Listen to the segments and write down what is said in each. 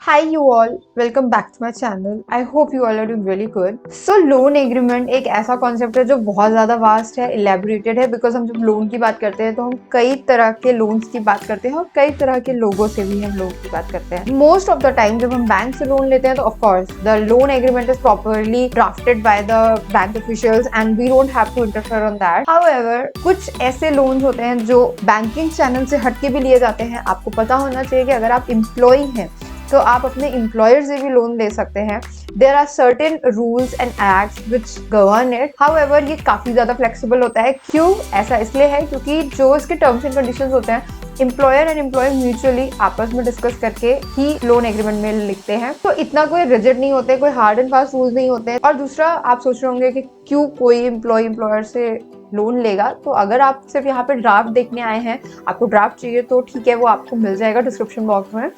Hi you all, welcome back to my channel. I hope you all are doing really good. So loan agreement एक ऐसा concept है जो बहुत ज़्यादा vast है, इलेबोरेटेड है, बिकॉज हम जब लोन की बात करते हैं तो हम कई तरह के लोन्स की बात करते हैं और कई तरह के लोगों से भी हम लोन की बात करते हैं. मोस्ट ऑफ द टाइम जब हम बैंक से लोन लेते हैं तो of course the loan agreement is properly drafted by the bank officials and we don't have to interfere on that. However कुछ ऐसे लोन्स होते हैं जो बैंकिंग चैनल से हटके भी लिए जाते हैं. आपको पता होना चाहिए कि अगर आप एम्प्लॉय हैं तो आप अपने एम्प्लॉयर से भी लोन ले सकते हैं. There are certain rules and acts which govern it. However ये काफी ज्यादा फ्लेक्सिबल होता है. क्यों ऐसा इसलिए है क्योंकि जो इसके टर्म्स एंड कंडीशंस होते हैं एम्प्लॉयर एंड एम्प्लॉय म्यूचुअली आपस में डिस्कस करके ही लोन एग्रीमेंट में लिखते हैं. तो इतना कोई रिजिड नहीं होते, कोई हार्ड एंड फास्ट रूल्स नहीं होते. और दूसरा आप सोच रहे होंगे कि क्यों कोई एम्प्लॉय एम्प्लॉयर से लोन लेगा. तो अगर आप सिर्फ यहाँ पे ड्राफ्ट देखने आए हैं, आपको ड्राफ्ट चाहिए तो ठीक है, वो आपको मिल जाएगा डिस्क्रिप्शन बॉक्स में.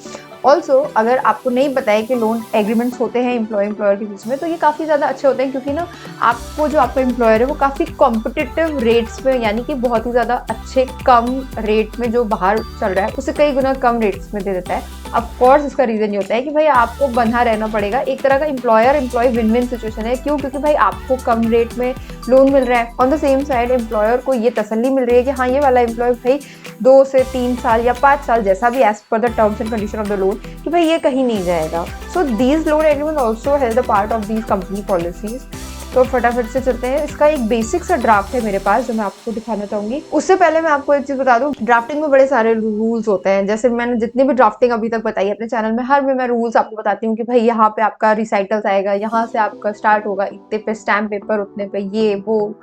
ऑल्सो अगर आपको नहीं पता है कि लोन एग्रीमेंट्स होते हैं एम्प्लॉय एम्प्लॉयर के बीच में, तो ये काफ़ी ज़्यादा अच्छे होते हैं क्योंकि ना आपको जो आपका एम्प्लॉयर है वो काफ़ी कॉम्पिटिटिव रेट्स में, यानी कि बहुत ही ज़्यादा अच्छे कम रेट में जो बाहर चल रहा है उससे कई गुना कम रेट्स में दे देता है. ऑफ कोर्स इसका रीज़न ये होता है कि भाई आपको बंधा रहना पड़ेगा. एक तरह का employer employ win win situation है. क्यों? क्योंकि भाई आपको कम रेट में लोन मिल रहा है. On the same side employer को ये तसल्ली मिल रही है कि हाँ ये वाला एम्प्लॉय भाई 2 से 3 साल या 5 साल जैसा भी as per the terms and condition of the loan कि भाई ये कहीं नहीं जाएगा. So these loan agreement also help the part of these company policies. तो फटाफट से चलते हैं. इसका एक बेसिक सा ड्राफ्ट है मेरे पास जो मैं आपको दिखाना चाहूंगी. उससे पहले मैं आपको एक चीज बता दूं, ड्राफ्टिंग में बड़े सारे रूल्स होते हैं. जैसे मैंने जितनी भी ड्राफ्टिंग अभी तक बताई अपने चैनल में, हर में मैं रूल्स आपको बताती हूँ कि भाई यहाँ पे आपका रिसाइटल्स आएगा, यहाँ से आपका स्टार्ट होगा, इतने पे स्टैम्प पेपर, उतने पे ये वो.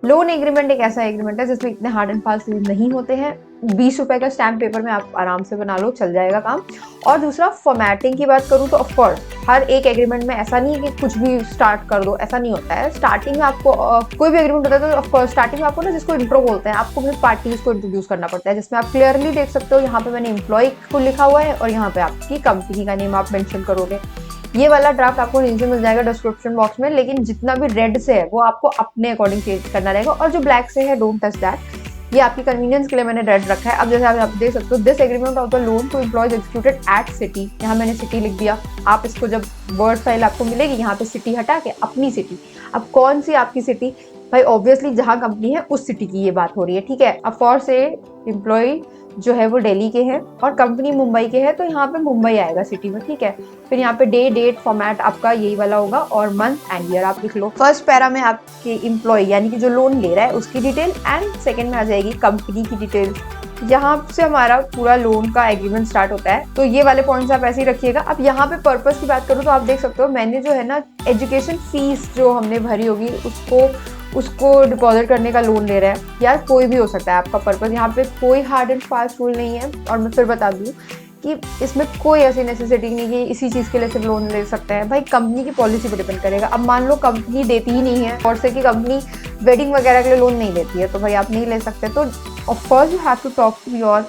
लोन एग्रीमेंट एक ऐसा एग्रीमेंट है जिसमें इतने हार्ड एंड फास्ट रूल नहीं होते हैं. 20 रुपए का स्टैम्प पेपर में आप आराम से बना लो, चल जाएगा काम. और दूसरा फॉर्मेटिंग की बात करूँ तो ऑफकोर्स हर एक एग्रीमेंट में ऐसा नहीं है कि कुछ भी स्टार्ट कर दो, ऐसा नहीं होता है. स्टार्टिंग में आपको कोई भी एग्रीमेंट होता है तो ऑफकोर्स स्टार्टिंग में आपको ना जिसको इंट्रो बोलते हैं, आपको अपनी पार्टीज को इंट्रोड्यूस करना पड़ता है, जिसमें आप क्लियरली देख सकते हो यहाँ पे मैंने एम्प्लॉय को लिखा हुआ है और यहाँ पे आपकी कंपनी का नेम आप मेंशन करोगे. ये वाला ड्राफ्ट आपको नीचे मिल जाएगा डिस्क्रिप्शन बॉक्स में. लेकिन जितना भी रेड से है वो आपको अपने अकॉर्डिंग चेंज करना रहेगा और जो ब्लैक से है डोंट टच दैट. ये आपकी कन्वीनियंस के लिए मैंने रेड रखा है. अब जैसे आप देख सकते हो, this agreement of the loan to employees executed at city. यहाँ मैंने सिटी लिख दिया. आप इसको जब वर्ड फाइल आपको मिलेगी यहाँ पे सिटी हटा के अपनी सिटी. अब कौन सी आपकी सिटी? भाई ऑब्वियसली जहाँ कंपनी है उस सिटी की ये बात हो रही है, ठीक है. अब फॉर से एम्प्लॉय जो है वो दिल्ली के हैं और कंपनी मुंबई के है तो यहाँ पे मुंबई आएगा सिटी में, ठीक है. फिर यहाँ पे डे डेट फॉर्मेट आपका यही वाला होगा और मंथ एंड ईयर आप लिख लो. फर्स्ट पैरा में आपके एम्प्लॉय यानी कि जो लोन ले रहा है उसकी डिटेल एंड सेकंड में आ जाएगी कंपनी की डिटेल. यहाँ से हमारा पूरा लोन का एग्रीमेंट स्टार्ट होता है. तो ये वाले पॉइंट्स आप ऐसे ही रखिएगा. अब यहाँ पे पर्पस की बात करूँ तो आप देख सकते हो मैंने जो है ना एजुकेशन फीस जो हमने भरी होगी उसको डिपॉजिट करने का लोन ले रहा है. यार कोई भी हो सकता है आपका पर्पस, यहाँ पे कोई हार्ड एंड फास्ट रूल नहीं है. और मैं फिर बता दूँ कि इसमें कोई ऐसी नेसेसिटी नहीं कि इसी चीज़ के लिए सिर्फ लोन ले सकते हैं. भाई कंपनी की पॉलिसी पर डिपेंड करेगा. अब मान लो कंपनी देती ही नहीं है और से कि कंपनी वेडिंग वगैरह के लिए लोन नहीं देती है तो भाई आप नहीं ले सकते. तो of course you have to talk to your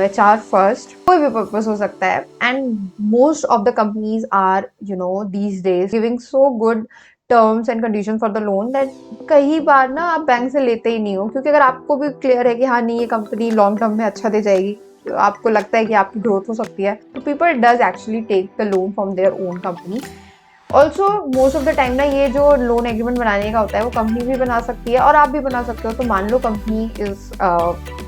HR first. कोई भी पर्पस हो सकता है. And most of the companies are these days giving so good terms and condition for the loan that कई बार ना आप बैंक से लेते ही नहीं हो, क्योंकि अगर आपको भी क्लियर है कि हाँ नहीं ये कंपनी लॉन्ग टर्म में अच्छा दे जाएगी, तो आपको लगता है कि आपकी ग्रोथ हो सकती है, तो people does actually take the loan from their own company. Also most of the time ना ये जो लोन एग्रीमेंट बनाने का होता है वो कंपनी भी बना सकती है और आप भी बना सकते हो. तो मान लो कंपनी इज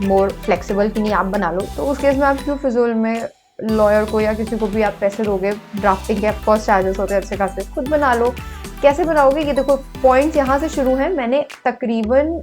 मोर फ्लेक्सिबल कि नहीं आप बना लो, तो उस केस में आप क्यों फिजूल में लॉयर को या किसी को भी आप पैसे दोगे. ड्राफ्टिंग के ऑफकोर्स चार्जेस होते हैं अच्छे खासे, खुद बना लो. कैसे बनाओगे ये देखो, पॉइंट्स यहाँ से शुरू हैं. मैंने तकरीबन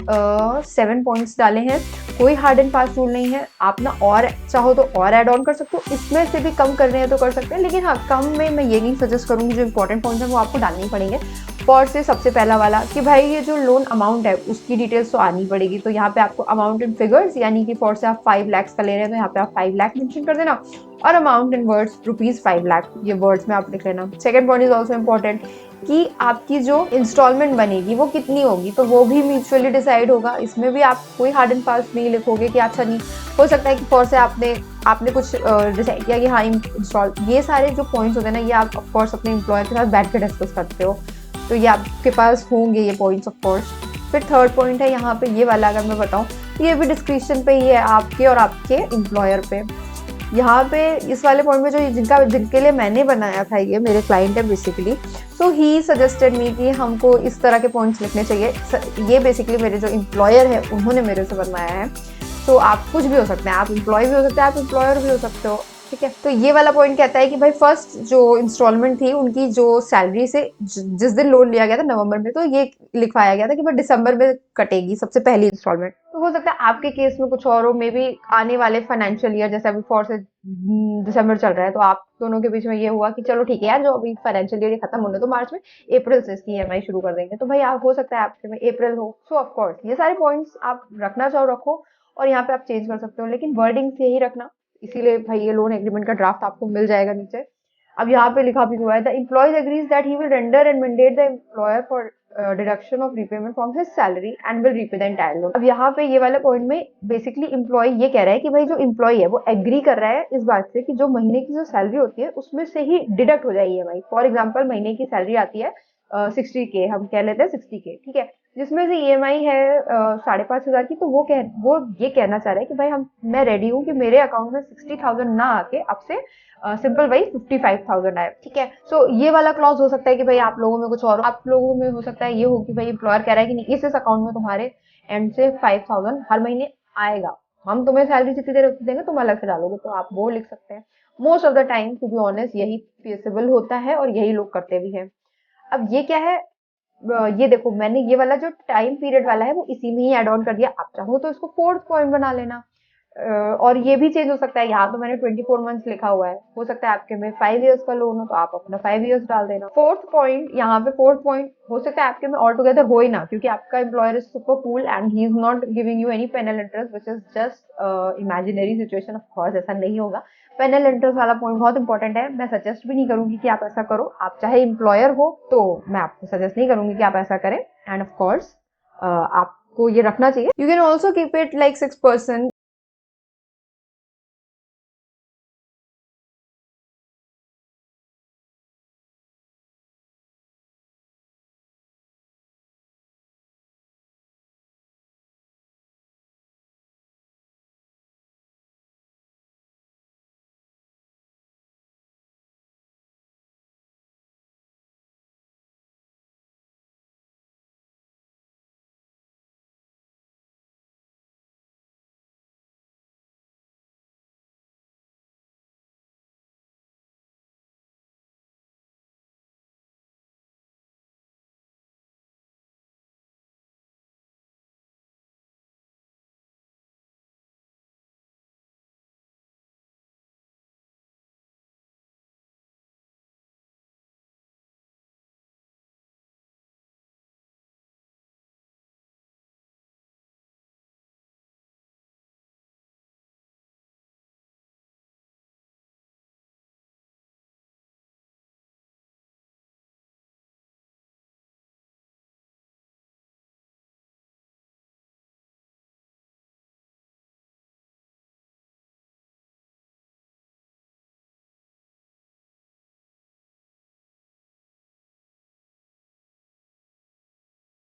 7 पॉइंट्स डाले हैं. कोई हार्ड एंड फास्ट रूल नहीं है. आप ना और चाहो तो और ऐड ऑन कर सकते हो, इसमें से भी कम करने हैं तो कर सकते हैं. लेकिन हाँ कम में मैं ये नहीं सजेस्ट करूँगी. जो इंपॉर्टेंट पॉइंट्स हैं वो आपको डालने ही पड़ेंगे. फॉर से सबसे पहला वाला कि भाई ये जो लोन अमाउंट है उसकी डिटेल्स तो आनी पड़ेगी. तो यहाँ पे आपको अमाउंट इन फिगर्स यानी कि फॉर से आप 5 लाख का ले रहे हैं तो यहाँ पे आप 5 लाख मेंशन कर देना और अमाउंट इन वर्ड्स ₹5 लाख ये वर्ड्स में आप लिख लेना. Second point is also important कि आपकी जो इंस्टॉलमेंट बनेगी वो कितनी होगी, तो वो भी म्यूचुअली डिसाइड होगा. इसमें भी आप कोई हार्ड एंड फास्ट नहीं लिखोगे कि अच्छा नहीं हो सकता है कि फॉर से आपने कुछ डिसाइड किया कि हाँ इंस्टॉल. ये सारे जो पॉइंट्स होते हैं ना ये आप ऑफकोर्स अपने एम्प्लॉयर के साथ बैठ के डिस्कस करते हो, तो ये आपके पास होंगे ये पॉइंट्स ऑफकोर्स. फिर थर्ड पॉइंट है यहाँ पे ये वाला, अगर मैं बताऊँ तो ये भी डिस्क्रिप्शन पे ही है आपके और आपके एम्प्लॉयर पे. यहाँ पे इस वाले पॉइंट में जो जिनके लिए मैंने बनाया था, ये मेरे क्लाइंट है basically, so he suggested me कि हमको इस तरह के पॉइंट्स लिखने चाहिए। ये बेसिकली मेरे जो एम्प्लॉयर है उन्होंने मेरे से बनवाया है। तो आप कुछ भी हो सकते हैं, आप एम्प्लॉय भी हो सकते हैं, आप एम्प्लॉयर भी हो सकते हो, ठीक है। तो ये वाला पॉइंट कहता है कि भाई फर्स्ट जो इंस्टॉलमेंट थी उनकी जो सैलरी से जिस दिन लोन लिया गया था नवंबर में, तो ये लिखवाया गया था कि भाई दिसंबर में कटेगी सबसे पहली इंस्टॉलमेंट। तो हो सकता है आपके केस में कुछ और हो, मे बी आने वाले फाइनेंशियल ईयर, जैसे अभी 4 से दिसंबर चल रहा है, तो आप दोनों के बीच में ये हुआ कि चलो ठीक है यार, जो अभी फाइनेंशियल ईयर खत्म होने तो मार्च में, अप्रैल से इसकी ईएमआई शुरू कर देंगे। तो भाई आप हो सकता है आपके में अप्रैल हो। सो ऑफ कोर्स ये सारे पॉइंट्स आप रखना चाहो रखो, और यहाँ पे आप चेंज कर सकते हो, लेकिन वर्डिंग्स यही रखना। इसीलिए भाई ये लोन एग्रीमेंट का ड्राफ्ट आपको मिल जाएगा नीचे। अब यहाँ पे लिखा भी हुआ है, the employees agrees that he will render and mandate the employer for deduction of repayment from his salary and will repay the entire loan. अब यहाँ पे ये वाले पॉइंट में बेसिकली एम्प्लॉय ये कह रहा है कि भाई जो एम्प्लॉय है वो एग्री कर रहा है इस बात से कि जो महीने की जो सैलरी होती है उसमें से ही डिडक्ट हो जाए ईएमआई। फॉर एग्जाम्पल महीने की सैलरी आती है 60K, हम कह लेते हैं 60K, ठीक है, जिसमें से ईएमआई है 5,500 की, तो वो ये कहना चाह रहा है कि भाई मैं रेडी हूँ कि मेरे अकाउंट में 60,000 ना आके अब से सिंपल वही 55,000 आए, ठीक है। सो ये वाला क्लॉज हो सकता है कि भाई आप लोगों में कुछ और, आप लोगों में हो सकता है ये हो कि भाई एम्प्लॉयर कह रहा है कि नहीं, इस अकाउंट में तुम्हारे एंड से 5,000 हर महीने आएगा, हम तुम्हें सैलरी जितनी देर उतनी देंगे, तुम अलग से डालोगे, तो आप वो लिख सकते हैं। Most of the time to be honest यही फेसिबल होता है और यही लोग करते भी हैं। अब ये क्या है, ये देखो मैंने ये वाला जो टाइम पीरियड वाला है वो इसी में ही ऐड ऑन कर दिया। आप चाहो तो इसको फोर्थ पॉइंट बना लेना, और ये भी चेंज हो सकता है। यहाँ तो मैंने 24 मंथ्स लिखा हुआ है, हो सकता है आपके में 5 इयर्स का लोन हो तो आप अपना 5 इयर्स डाल देना। फोर्थ पॉइंट, यहाँ पे फोर्थ पॉइंट हो सकता है आपके में ऑल टुगेदर हो ही ना, क्योंकि आपका employer is super cool and he is not giving you any penal interest which is just imaginary situation. Of course ऐसा नहीं होगा। पेनल इंटरेस्ट वाला पॉइंट बहुत इंपॉर्टेंट है। मैं सजेस्ट भी नहीं करूंगी कि आप ऐसा करो, आप चाहे एम्प्लॉयर हो तो मैं आपको सजेस्ट नहीं करूंगी कि आप ऐसा करें। एंड ऑफ कोर्स आपको ये रखना चाहिए। You can also keep it like 6%,